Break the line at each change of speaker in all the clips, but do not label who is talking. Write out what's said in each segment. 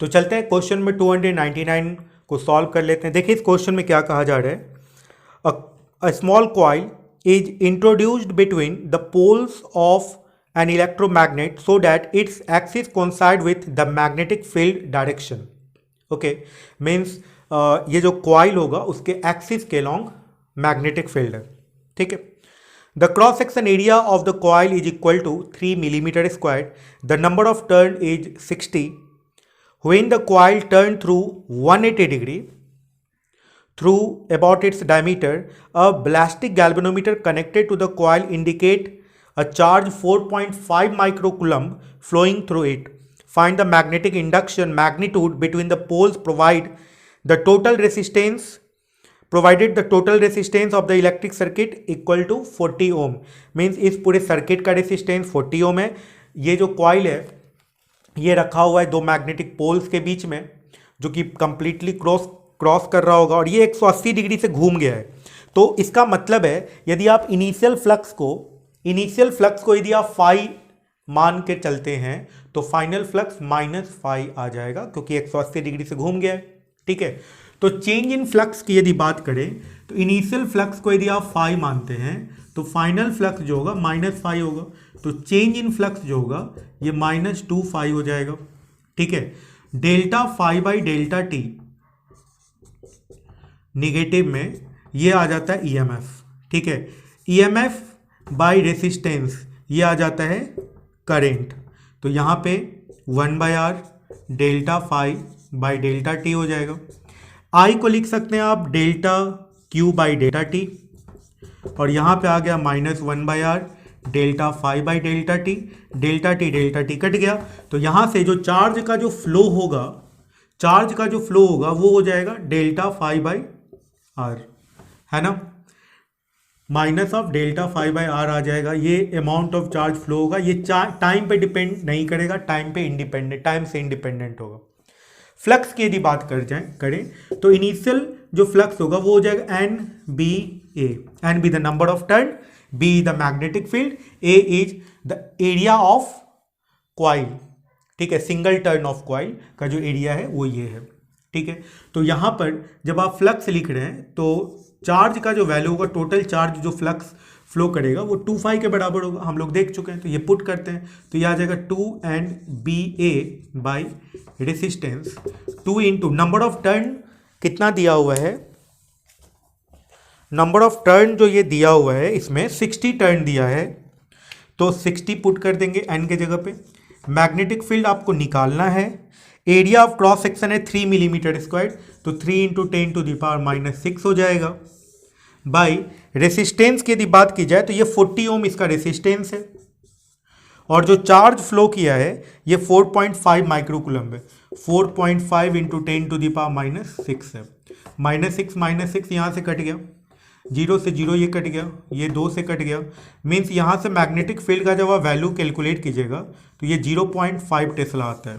तो चलते हैं क्वेश्चन में 299 को सॉल्व कर लेते हैं। देखिए इस क्वेश्चन में क्या कहा जा रहा है, a small coil is introduced between the poles of an electromagnet so that its axis coincide with the magnetic field direction. Okay, means ये जो कॉइल होगा उसके एक्सिस के लॉन्ग मैग्नेटिक फील्ड है। ठीक है, the cross section area of the coil is equal to 3 millimetre square, the number of turn is 60। When the coil turned through 180 degree through about its diameter, a ballistic galvanometer connected to the coil indicate a charge 4.5 microcoulomb flowing through it. Find the magnetic induction magnitude between the poles provided the total resistance of the electric circuit equal to 40 ohm. Means इस पूरे circuit का resistance 40 ओम है। ये जो coil है ये रखा हुआ है दो मैग्नेटिक पोल्स के बीच में, जो कि कंप्लीटली क्रॉस कर रहा होगा और ये 180 डिग्री से घूम गया है। तो इसका मतलब है यदि आप इनिशियल फ्लक्स को यदि आप फाई मान के चलते हैं तो फाइनल फ्लक्स माइनस फाई आ जाएगा, क्योंकि 180 डिग्री से घूम गया है। ठीक है, तो चेंज इन फ्लक्स की यदि बात करें तो इनिशियल फ्लक्स को यदि आप फाई मानते हैं तो फाइनल फ्लक्स जो होगा माइनस फाई होगा, तो चेंज इन फ्लक्स जो होगा ये -2 फाई हो जाएगा। ठीक है, delta phi by delta t negative में ये आ जाता है ईएमएफ। ठीक है, ईएमएफ बाई रेसिस्टेंस ये आ जाता है करंट, तो यहाँ पे 1/r delta phi by delta t हो जाएगा। आई को लिख सकते हैं आप delta q by delta t, और यहाँ पे आ गया -1/r delta phi by delta t. Delta t cut गया, तो यहाँ से जो चार्ज का जो फ्लो होगा वो हो जाएगा डेल्टा फाई बाई आर, है ना, minus of delta phi by R आ जाएगा। ये अमाउंट ऑफ चार्ज फ्लो होगा, ये टाइम पे डिपेंड नहीं करेगा, टाइम से इंडिपेंडेंट होगा। फ्लक्स की यदि बात करें तो इनिशियल जो फ्लक्स होगा वो हो जाएगा N be the number of turn, B the magnetic field, A is the area of coil. ठीक है, सिंगल टर्न ऑफ कॉइल का जो एरिया है वो ये है। ठीक है, तो यहां पर जब आप फ्लक्स लिख रहे हैं तो चार्ज का जो वैल्यू होगा, टोटल चार्ज जो फ्लक्स फ्लो करेगा वो 2 के बराबर होगा, हम लोग देख चुके हैं। तो ये पुट करते हैं तो ये आ जाएगा 2 and B A by resistance 2 into number of turn कितना दिया हुआ है, नंबर ऑफ टर्न जो ये दिया हुआ है इसमें 60 टर्न दिया है, तो 60 पुट कर देंगे एन के जगह पे। मैग्नेटिक फील्ड आपको निकालना है, एरिया ऑफ क्रॉस सेक्शन है 3 मिलीमीटर स्क्वायर, तो 3 इंटू 10⁻⁻6 हो जाएगा। बाई रेसिस्टेंस की यदि बात की जाए तो ये 40 ओम इसका रेसिस्टेंस है, और जो चार्ज फ्लो किया है ये 4.5 माइक्रोकूलम्ब है। 4.5 इंटू 10⁻⁻6 है। -6 यहाँ से कट गया, 0 से 0 ये कट गया, ये 2 से कट गया। मीन्स यहाँ से मैग्नेटिक फील्ड का जब आप वैल्यू कैलकुलेट कीजिएगा तो ये 0.5 टेस्ला आता है,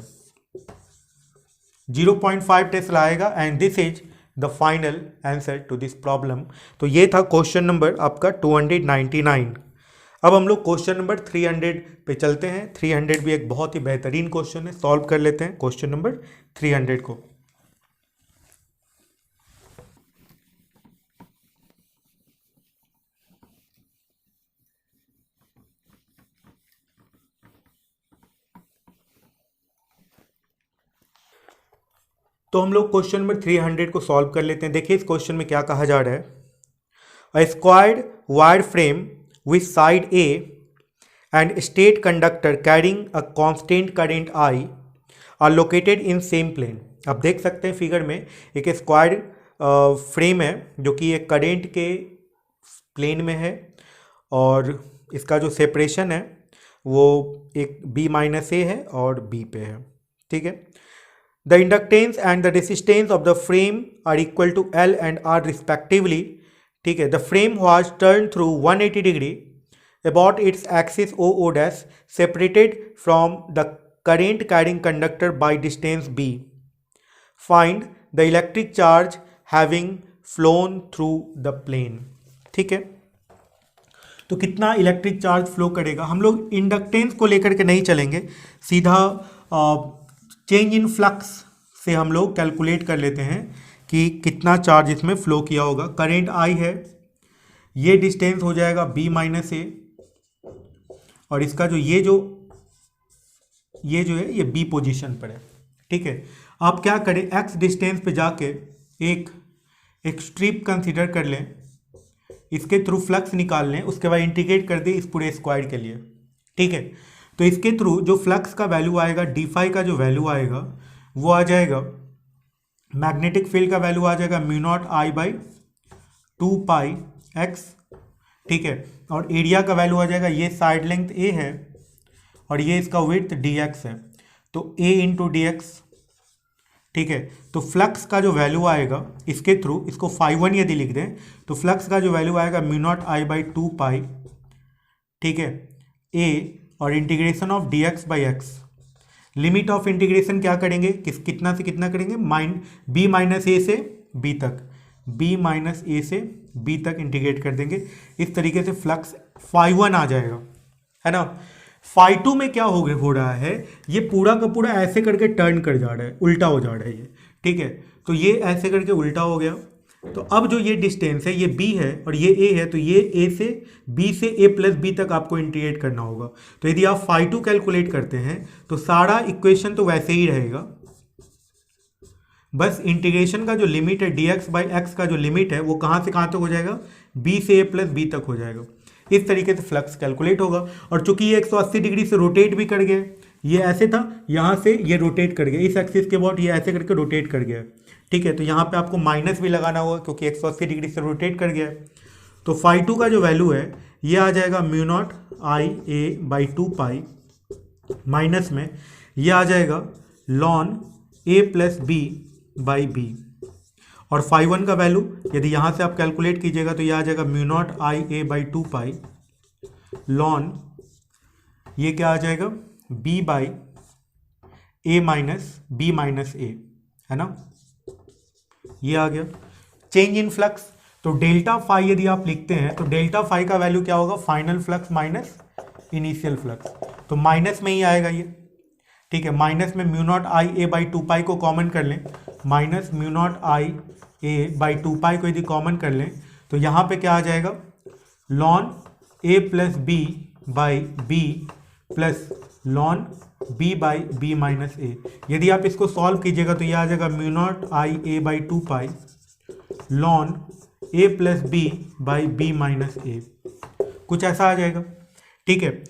0.5 टेस्ला आएगा। And this is the final answer to this problem. तो ये था क्वेश्चन नंबर आपका 299। अब हम लोग क्वेश्चन नंबर 300 पे चलते हैं। 300 भी एक बहुत ही बेहतरीन क्वेश्चन है, सॉल्व कर लेते हैं क्वेश्चन नंबर 300 को। तो हम लोग क्वेश्चन नंबर 300 को सॉल्व कर लेते हैं। देखिए इस क्वेश्चन में क्या कहा जा रहा है, a squared wire frame with side A and state conductor carrying a constant current I R located in same plane. आप देख सकते हैं फिगर में एक स्क्वायर्ड फ्रेम है जो कि एक करंट के प्लेन में है, और इसका जो सेपरेशन है वो एक B-A है और B पे है। ठीक है, The inductance and the resistance of the frame are equal to L and R respectively. ठीक है, the frame was turned through 180 degree about its axis OO dash separated from the current carrying conductor by distance B. Find the electric charge having flown through the plane. ठीक है, तो कितना electric charge flow करेगा। हम लोग inductance को लेकर के नहीं चलेंगे, सीधा चेंज इन फ्लक्स से हम लोग कैलकुलेट कर लेते हैं कि कितना चार्ज इसमें फ्लो किया होगा। करेंट आई है, ये डिस्टेंस हो जाएगा b माइनस ए, और इसका जो ये जो है ये बी पोजीशन पर है। ठीक है, आप क्या करें, x डिस्टेंस पे जाके एक स्ट्रिप कंसीडर कर लें, इसके थ्रू फ्लक्स निकाल लें, उसके बाद इंटीग्रेट कर दें इस पूरे स्क्वायर के लिए। ठीक है, तो इसके थ्रू जो फ्लक्स का वैल्यू आएगा, डी फाई का जो वैल्यू आएगा वो आ जाएगा, मैग्नेटिक फील्ड का वैल्यू आ जाएगा mu not I by 2 pi x. ठीक है, और एरिया का वैल्यू आ जाएगा, ये साइड लेंथ ए है और ये इसका विड्थ डी एक्स है, तो ए इंटू डी एक्स। ठीक है, तो फ्लक्स का जो वैल्यू आएगा इसके थ्रू, इसको φ1 यदि लिख दें तो फ्लक्स का जो वैल्यू आएगा म्यू नॉट आई बाई 2 पाई, ठीक है, ए, और integration of D x by x. Limit of integration क्या करेंगे, कितना से कितना करेंगे, बी माइनस ए से बी तक, बी माइनस ए से बी तक इंटीग्रेट कर देंगे। इस तरीके से फ्लक्स φ1 आ जाएगा, है ना। φ2 में क्या हो रहा है, ये पूरा का पूरा ऐसे करके टर्न कर जा रहा है, उल्टा हो जा रहा है ये। ठीक है, तो ये ऐसे करके उल्टा हो गया। तो अब जो ये डिस्टेंस है ये b है और ये a है, तो ये a से b से a प्लस b तक आपको इंटीग्रेट करना होगा। तो यदि आप φ2 कैलकुलेट करते हैं तो सारा इक्वेशन तो वैसे ही रहेगा, बस इंटीग्रेशन का जो लिमिट है dx बाई एक्स का जो लिमिट है वो कहाँ से कहाँ तक हो जाएगा, b से a प्लस b तक हो जाएगा। इस तरीके से फ्लक्स कैलकुलेट होगा। और चूंकि ये 180 डिग्री से रोटेट भी कर गया, ये ऐसे था, यहाँ से ये रोटेट कर गया, इस एक्सिस के अबाउट ये ऐसे करके रोटेट कर गया। ठीक है, तो यहाँ पे आपको माइनस भी लगाना होगा क्योंकि 180 डिग्री से रोटेट कर गया है। तो φ2 का जो वैल्यू है ये आ जाएगा mu not I A by 2 pi, minus में ये आ जाएगा lawn A plus B by B, और φ1 का वैल्यू यदि यहाँ से आप कैलकुलेट कीजिएगा तो ये आ जाएगा mu not I A by 2 pi lon, ये क्या आ जाएगा, b by A minus B minus A, है ना, ये आ गया। चेंज इन फ्लक्स, तो डेल्टा फाई यदि आप लिखते हैं तो डेल्टा फाई का वैल्यू क्या होगा, final flux minus initial flux, तो माइनस में ही आएगा ये। ठीक है, माइनस में mu naught I A by 2 पाई को कॉमन कर लें, minus mu naught I A by 2 पाई को यदि कॉमन कर लें तो यहाँ पे क्या आ जाएगा, lawn A plus B by B plus lon b by B minus A. यदि आप इसको सॉल्व कीजिएगा तो ये आ जाएगा mu not I A by 2 pi lon A plus B by B minus A, कुछ ऐसा आ जाएगा। ठीक है,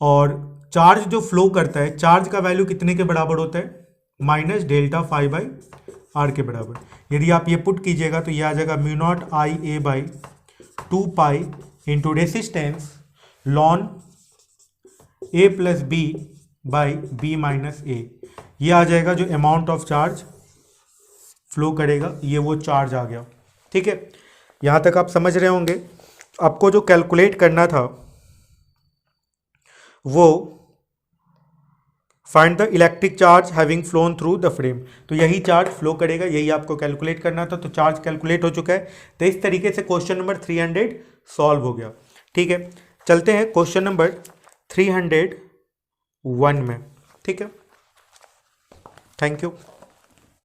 और चार्ज जो फ्लो करता है, चार्ज का वैल्यू कितने के बराबर होता है, minus delta phi by R के बराबर। यदि आप ये पुट कीजिएगा तो ये आ जाएगा mu not I A by 2 pi into resistance lon A plus B by B minus A, ये आ जाएगा जो अमाउंट ऑफ चार्ज फ्लो करेगा, ये वो चार्ज आ गया। ठीक है, यहाँ तक आप समझ रहे होंगे। आपको जो कैलकुलेट करना था वो find the electric charge having phloem through the frame, तो यही चार्ज फ्लो करेगा, यही आपको कैलकुलेट करना था। तो चार्ज कैलकुलेट हो चुका है। तो इस तरीके से क्वेश्चन नंबर 300 सॉल्व हो गया। ठीक है, चलते हैं क्वेश्चन नंबर 301 में। ठीक है, थैंक यू।